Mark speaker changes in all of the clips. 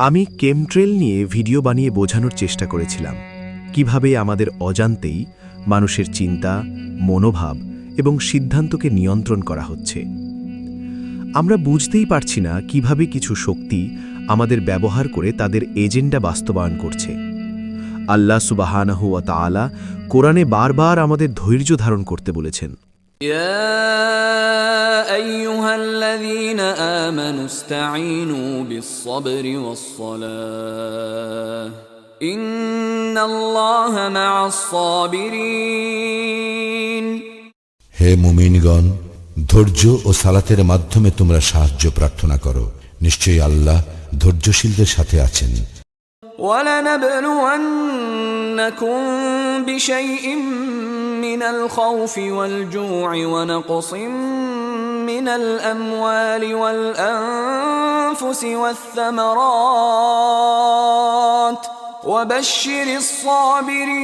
Speaker 1: আমি কেমট্রেল নিয়ে ভিডিও বানিয়ে বোঝানোর চেষ্টা করেছিলাম কিভাবে আমাদের অজান্তেই মানুষের চিন্তা, মনোভাব এবং সিদ্ধান্তকে নিয়ন্ত্রণ করা হচ্ছে। আমরা বুঝতেই পারছি না কিভাবে কিছু শক্তি আমাদের ব্যবহার করে তাদের এজেন্ডা বাস্তবায়ন করছে। আল্লাহ সুবহানাহু ওয়া তাআলা কোরআনে বারবার আমাদের ধৈর্য ধারণ করতে বলেছেন।
Speaker 2: يا أيها الذين آمنوا استعينوا بالصبر والصلاة إن الله مع الصابرين
Speaker 3: হে মুমিনগণ, ধৈর্য ও সালাতের মাধ্যমে তোমরা সাহায্য প্রার্থনা করো, নিশ্চয়ই আল্লাহ ধৈর্যশীলদের সাথে আছেন।
Speaker 2: وَلَنَبْلُوَنَّكُمْ بِشَيْءٍ مِّنَ الْخَوْفِ وَالْجُوعِ وَنَقْصٍ مِّنَ الْأَمْوَالِ وَالْأَنفُسِ وَالثَّمَرَاتِ وَبَشِّرِ الصَّابِرِينَ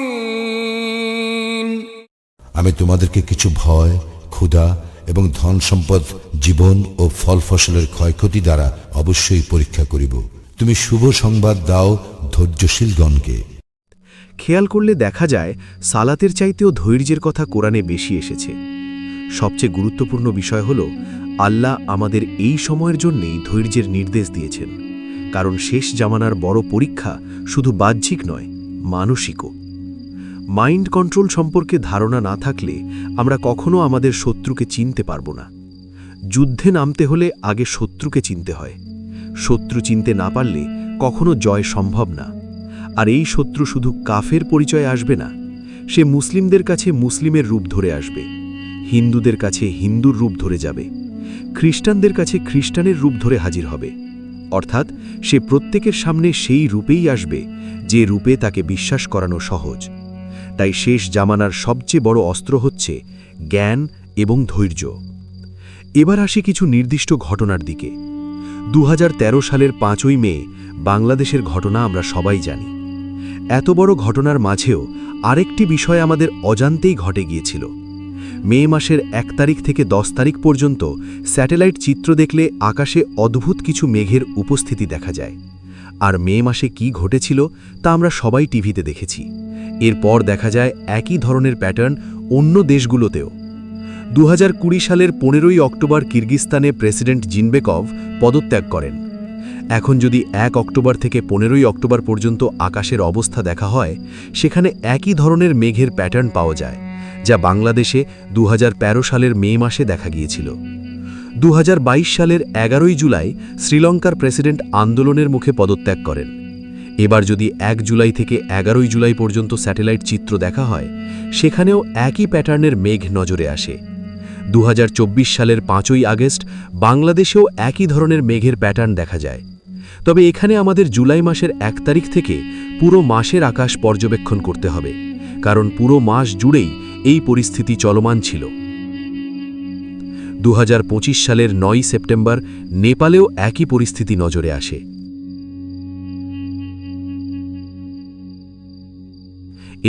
Speaker 3: আমি তোমাদেরকে কিছু ভয়, ক্ষুধা এবং ধন সম্পদ, জীবন ও ফল ফসলের ক্ষয়ক্ষতি দ্বারা অবশ্যই পরীক্ষা করিব। তুমি শুভ সংবাদ দাও ধৈর্যশীলগণকে।
Speaker 1: খেয়াল করলে দেখা যায় সালাতের চাইতেও ধৈর্যের কথা কোরআনে বেশি এসেছে। সবচেয়ে গুরুত্বপূর্ণ বিষয় হল আল্লাহ আমাদের এই সময়ের জন্যেই ধৈর্যের নির্দেশ দিয়েছেন, কারণ শেষ জামানার বড় পরীক্ষা শুধু বাহ্যিক নয়, মানসিকও। মাইন্ড কন্ট্রোল সম্পর্কে ধারণা না থাকলে আমরা কখনো আমাদের শত্রুকে চিনতে পারব না। যুদ্ধে নামতে হলে আগে শত্রুকে চিনতে হয়। শত্রু চিনতে না পারলে কখনো জয় সম্ভব না। আর এই শত্রু শুধু কাফের পরিচয়ে আসবে না, সে মুসলিমদের কাছে মুসলিমের রূপ ধরে আসবে, হিন্দুদের কাছে হিন্দুর রূপ ধরে যাবে, খ্রিস্টানদের কাছে খ্রিস্টানের রূপ ধরে হাজির হবে। অর্থাৎ সে প্রত্যেকের সামনে সেই রূপেই আসবে যে রূপে তাকে বিশ্বাস করানো সহজ। তাই শেষ জামানার সবচেয়ে বড় অস্ত্র হচ্ছে জ্ঞান এবং ধৈর্য। এবার আসি কিছু নির্দিষ্ট ঘটনার দিকে। 2013 সালের 5ই মে বাংলাদেশের ঘটনা আমরা সবাই জানি। এত বড় ঘটনার মাঝেও আরেকটি বিষয় আমাদের অজান্তেই ঘটে গিয়েছিল। মে মাসের 1 তারিখ থেকে 10 তারিখ পর্যন্ত স্যাটেলাইট চিত্র দেখলে আকাশে অদ্ভুত কিছু মেঘের উপস্থিতি দেখা যায়। আর মে মাসে কি ঘটেছিল তা আমরা সবাই টিভিতে দেখেছি। এরপর দেখা যায় একই ধরনের প্যাটার্ন অন্য দেশগুলোতেও। 2020 সালের 15ই অক্টোবর কিরগিস্তানে প্রেসিডেন্ট জিনবেকভ পদত্যাগ করেন। এখন যদি 1 অক্টোবর থেকে 15ই অক্টোবর পর্যন্ত আকাশের অবস্থা দেখা হয়, সেখানে একই ধরনের মেঘের প্যাটার্ন পাওয়া যায়, যা বাংলাদেশে 2013 সালের মে মাসে দেখা গিয়েছিল। 2022 সালের 11ই জুলাই শ্রীলঙ্কার প্রেসিডেন্ট আন্দোলনের মুখে পদত্যাগ করেন। এবার যদি 1 জুলাই থেকে 11ই জুলাই পর্যন্ত স্যাটেলাইট চিত্র দেখা হয়, সেখানেও একই প্যাটার্নের মেঘ নজরে আসে। 2024 সালের 5ই আগস্ট বাংলাদেশেও একই ধরনের মেঘের প্যাটার্ন দেখা যায়। তবে এখানে আমাদের জুলাই মাসের 1 তারিখ থেকে পুরো মাসের আকাশ পর্যবেক্ষণ করতে হবে, কারণ পুরো মাস জুড়েই এই পরিস্থিতি চলমান ছিল। 2025 সালের 9ই সেপ্টেম্বর নেপালেও একই পরিস্থিতি নজরে আসে।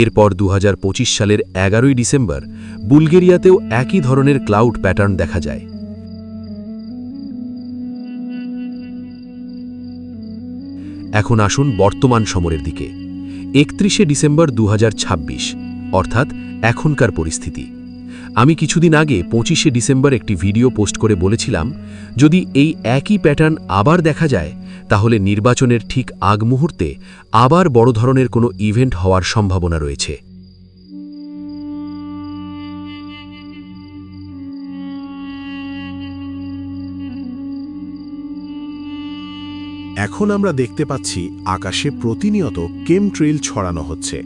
Speaker 1: এরপর 2025 সালের 11ই ডিসেম্বর বুলগেরিয়াতেও একই ধরনের ক্লাউড প্যাটার্ন দেখা যায়। এখন আসুন বর্তমান সময়ের দিকে। 31শে ডিসেম্বর 2026, অর্থাৎ এখনকার পরিস্থিতি। আমি কিছুদিন আগে 25শে ডিসেম্বর একটি ভিডিও পোস্ট করে বলেছিলাম, যদি এই একই প্যাটার্ন আবার দেখা যায়, তাহলে নির্বাচনের ঠিক আগ মুহূর্তে আবার বড় ধরনের কোনো ইভেন্ট হওয়ার সম্ভাবনা রয়েছে।
Speaker 4: এখন আমরা দেখতে পাচ্ছি আকাশে প্রতিনিয়ত কেমট্রেল ছড়ানো হচ্ছে।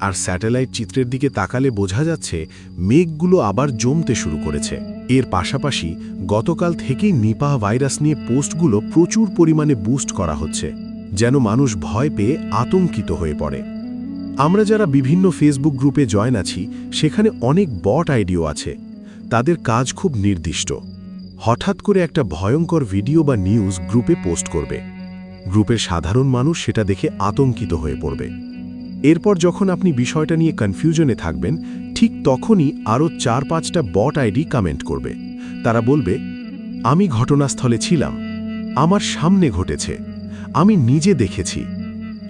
Speaker 4: আর স্যাটেলাইট চিত্রের দিকে তাকালে বোঝা যাচ্ছে মেঘগুলো আবার জমতে শুরু করেছে। এর পাশাপাশি গতকাল থেকেই নিপাহ ভাইরাস নিয়ে পোস্টগুলো প্রচুর পরিমাণে বুস্ট করা হচ্ছে, যেন মানুষ ভয় পেয়ে আতঙ্কিত হয়ে পড়ে। আমরা যারা বিভিন্ন ফেসবুক গ্রুপে জয়েন আছি, সেখানে অনেক বট আইডিও আছে। তাদের কাজ খুব নির্দিষ্ট। হঠাৎ করে একটা ভয়ঙ্কর ভিডিও বা নিউজ গ্রুপে পোস্ট করবে। গ্রুপের সাধারণ মানুষ সেটা দেখে আতঙ্কিত হয়ে পড়বে। এরপর যখন আপনি বিষয়টা নিয়ে কনফিউশনে থাকবেন, ঠিক তখনই আরও 4-5টা বট আইডি কমেন্ট করবে। তারা বলবে, আমি ঘটনাস্থলে ছিলাম, আমার সামনে ঘটেছে, আমি নিজে দেখেছি।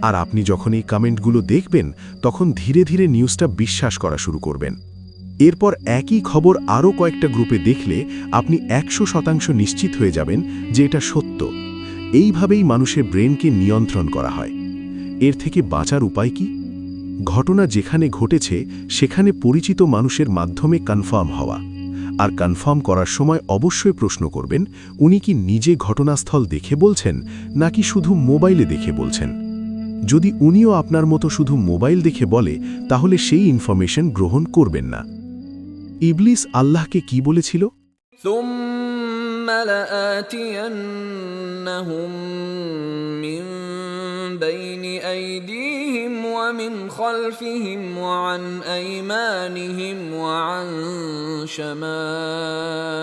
Speaker 4: আর আপনি যখন এই কমেন্টগুলো দেখবেন তখন ধীরে ধীরে নিউজটা বিশ্বাস করা শুরু করবেন। এরপর একই খবর আরও কয়েকটা গ্রুপে দেখলে আপনি 100% নিশ্চিত হয়ে যাবেন যে এটা সত্য। এইভাবেই মানুষের ব্রেনকে নিয়ন্ত্রণ করা হয়। এর থেকে বাঁচার উপায় কি? ঘটনা যেখানে ঘটেছে সেখানে পরিচিত মানুষের মাধ্যমে কনফার্ম হওয়া। আর কনফার্ম করার সময় অবশ্যই প্রশ্ন করবেন, উনি কি নিজে ঘটনাস্থল দেখে বলছেন নাকি শুধু মোবাইলে দেখে বলছেন। যদি উনিও আপনার মতো শুধু মোবাইল দেখে বলে তাহলে সেই ইনফরমেশন গ্রহণ করবেন না। ইবলিস আল্লাহকে কি বলেছিল?
Speaker 2: ثم لآتينهم من بين أيديهم ومن خلفهم وعن أيمانهم وعن شمائلهم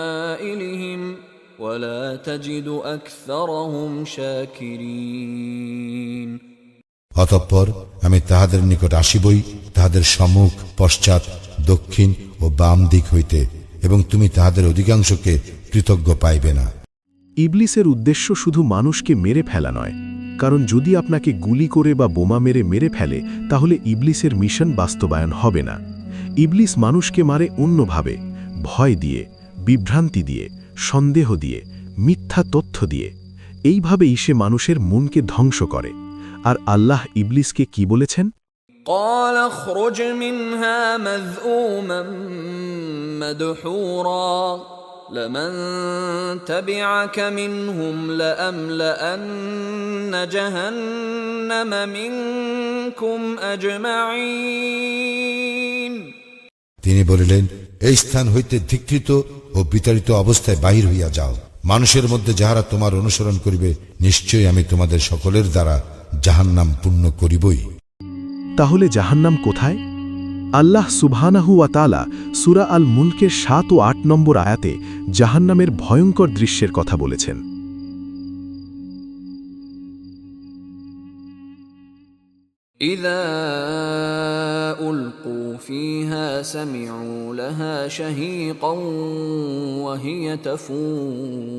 Speaker 2: ولا تجد أكثرهم شاكرين
Speaker 3: অতঃপর আমি তাহাদের নিকট আসিবই, তাহাদের সম্মুখ, পশ্চাৎ, দক্ষিণ ও বাম দিক হইতে, এবং তুমি তাহাদের অধিকাংশকে কৃতজ্ঞ পাইবে না।
Speaker 4: ইবলিসের উদ্দেশ্য শুধু মানুষকে মেরে ফেলা নয়, কারণ যদি আপনাকে গুলি করে বা বোমা মেরে ফেলে তাহলে ইবলিসের মিশন বাস্তবায়ন হবে না। ইবলিস মানুষকে মারে অন্যভাবে, ভয় দিয়ে, বিভ্রান্তি দিয়ে, সন্দেহ দিয়ে, মিথ্যা তথ্য দিয়ে। এইভাবেই সে মানুষের মনকে ধ্বংস করে। আর আল্লাহ ইবলিসকে কি বলেছেন?
Speaker 2: قال اخرج منها مذءوما مدحورا لمن تبعك منهم لأملأن جهنم منكم أجمعين
Speaker 3: তিনি বলিলেন, এই স্থান হইতে ধিক্কৃত ও বিতাড়িত অবস্থায় বাহির হইয়া যাও। মানুষের মধ্যে যাহারা তোমার অনুসরণ করিবে, নিশ্চয়ই আমি তোমাদের সকলের দ্বারা জাহান্নাম পূর্ণ করিবই।
Speaker 4: তাহলে জাহান্নাম কোথায়? আল্লাহ সুবহানাহু ওয়া তাআলা সূরা আল মুলকের 7 ও 8 নম্বর আয়াতে জাহান্নামের ভয়ঙ্কর দৃশ্যের কথা বলেছেন।
Speaker 2: إذا ألقوا فيها سمعوا لها شهيقا وهي تفور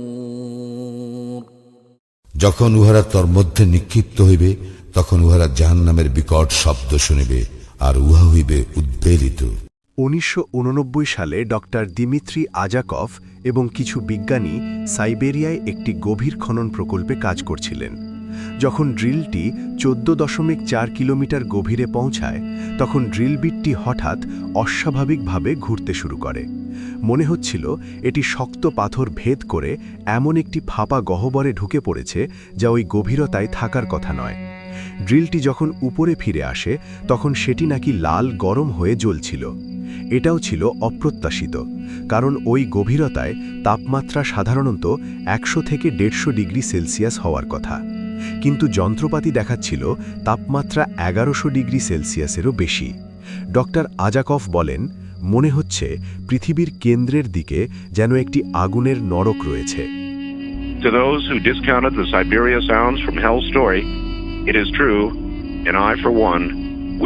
Speaker 3: যখন উহারা তোর মধ্যে নিক্ষিপ্ত হইবে তখন উহারা জাহান্নামের বিকট শব্দ শুনিবে আর উহা হইবে উদ্বেলিত।
Speaker 4: 1989 সালে ডক্টর দিমিত্রি আজাকভ এবং কিছু বিজ্ঞানী সাইবেরিয়ায় একটি গভীর খনন প্রকল্পে কাজ করছিলেন। যখন ড্রিলটি 14.4 কিলোমিটার গভীরে পৌঁছায় তখন ড্রিল বিটটি হঠাৎ অস্বাভাবিকভাবে ঘুরতে শুরু করে। মনে হচ্ছিল এটি শক্ত পাথর ভেদ করে এমন একটি ফাঁপা গহ্বরে ঢুকে পড়েছে যা ওই গভীরতায় থাকার কথা নয়। ড্রিলটি যখন উপরে ফিরে আসে তখন সেটি নাকি লাল গরম হয়ে জ্বলছিল। এটাও ছিল অপ্রত্যাশিত, কারণ ওই গভীরতায় তাপমাত্রা সাধারণত 100 থেকে 150 ডিগ্রি সেলসিয়াস হওয়ার কথা, কিন্তু যন্ত্রপাতি দেখাচ্ছিল তাপমাত্রা 1100 ডিগ্রি সেলসিয়াসেরও বেশি। ডক্টর আজাকভ বলেন, মনে হচ্ছে পৃথিবীর কেন্দ্রের দিকে যেন একটি আগুনের নরক রয়েছে।
Speaker 5: To those who discounted the Siberia sounds from Hell's story, it is true, and I, for one,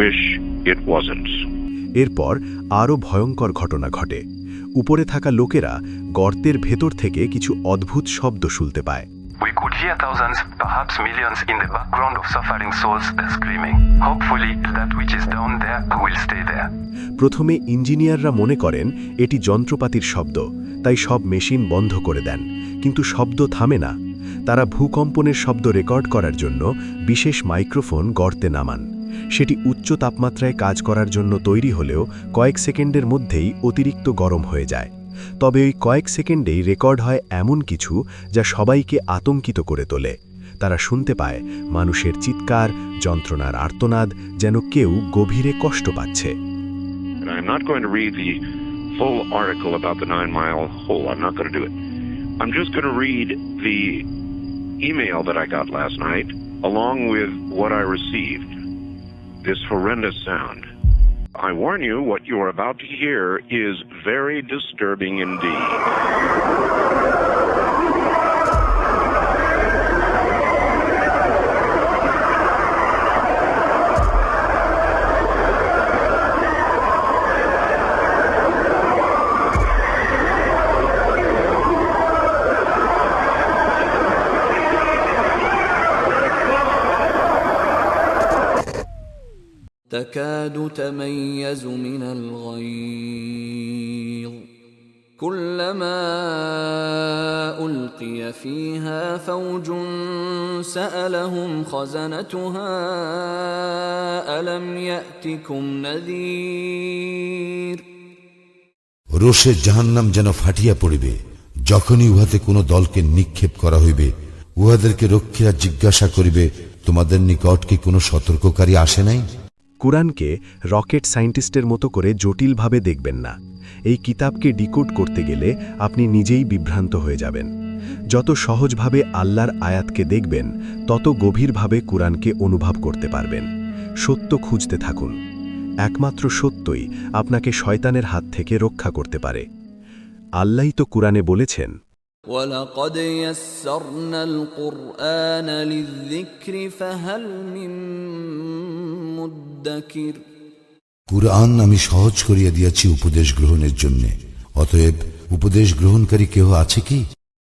Speaker 5: wish it wasn't.
Speaker 4: এরপর আরও ভয়ঙ্কর ঘটনা ঘটে। উপরে থাকা লোকেরা গর্তের ভেতর থেকে কিছু অদ্ভুত শব্দ শুনতে পায়।
Speaker 6: We could hear thousands, perhaps millions in the background of suffering souls screaming. Hopefully that which is down there will stay there.
Speaker 4: প্রথমে ইঞ্জিনিয়াররা মনে করেন এটি যন্ত্রপাতির শব্দ, তাই সব মেশিন বন্ধ করে দেন, কিন্তু শব্দ থামে না। তারা ভূকম্পনের শব্দ রেকর্ড করার জন্য বিশেষ মাইক্রোফোন গর্তে নামান। সেটি উচ্চ তাপমাত্রায় কাজ করার জন্য তৈরি হলেও কয়েক সেকেন্ডের মধ্যেই অতিরিক্ত গরম হয়ে যায়। তবে ওই কয়েক সেকেন্ডেই রেকর্ড হয় এমন কিছু যা সবাইকে আতঙ্কিত করে তোলে। তারা শুনতে পায় মানুষের চিৎকার, যন্ত্রণার আর্তনাদ, যেন কেউ গভীরে কষ্ট পাচ্ছে।
Speaker 5: I'm not going to read the full article about the 9 Mile hole. I'm not going to do it. I'm just going to read the email that I got last night, along with what I received. This horrendous sound. I warn you, what you are about to hear is very disturbing indeed.
Speaker 2: تكاد تميز من الغيظ كلما ألقي فيها فوج سألهم خزنتها ألم يأتكم نذير
Speaker 3: রোষে জাহান্নাম যেন ফাটিয়া পড়িবে যখনই উহাতে কোনো দলকে নিক্ষেপ করা হইবে উহাদেরকে রক্ষীরা জিজ্ঞাসা করিবে তোমাদের নিকট কি কোনো সতর্ককারী আসে নাই?
Speaker 1: কুরআনকে রকেট সায়েন্টিস্টের মতো করে জটিলভাবে দেখবেন না। এই কিতাবকে ডিকোড করতে গেলে আপনি নিজেই বিভ্রান্ত হয়ে যাবেন। যত সহজভাবে আল্লাহর আয়াতকে দেখবেন তত গভীরভাবে কুরআনকে অনুভব করতে পারবেন। সত্য খুঁজতে থাকুন। একমাত্র সত্যই আপনাকে শয়তানের হাত থেকে রক্ষা করতে পারে। আল্লাহই তো কুরআনে বলেছেন,
Speaker 2: وَلَقَدْ يَسَّرْنَا الْقُرْآنَ لِلذِّكْرِ فَهَلْ مِن مُّدَّكِرٍ
Speaker 3: কুরআন আমি সহজ করিয়া দিয়াছি উপদেশ গ্রহণের জন্য, অতএব উপদেশ গ্রহণকারী কেহ আছে কি?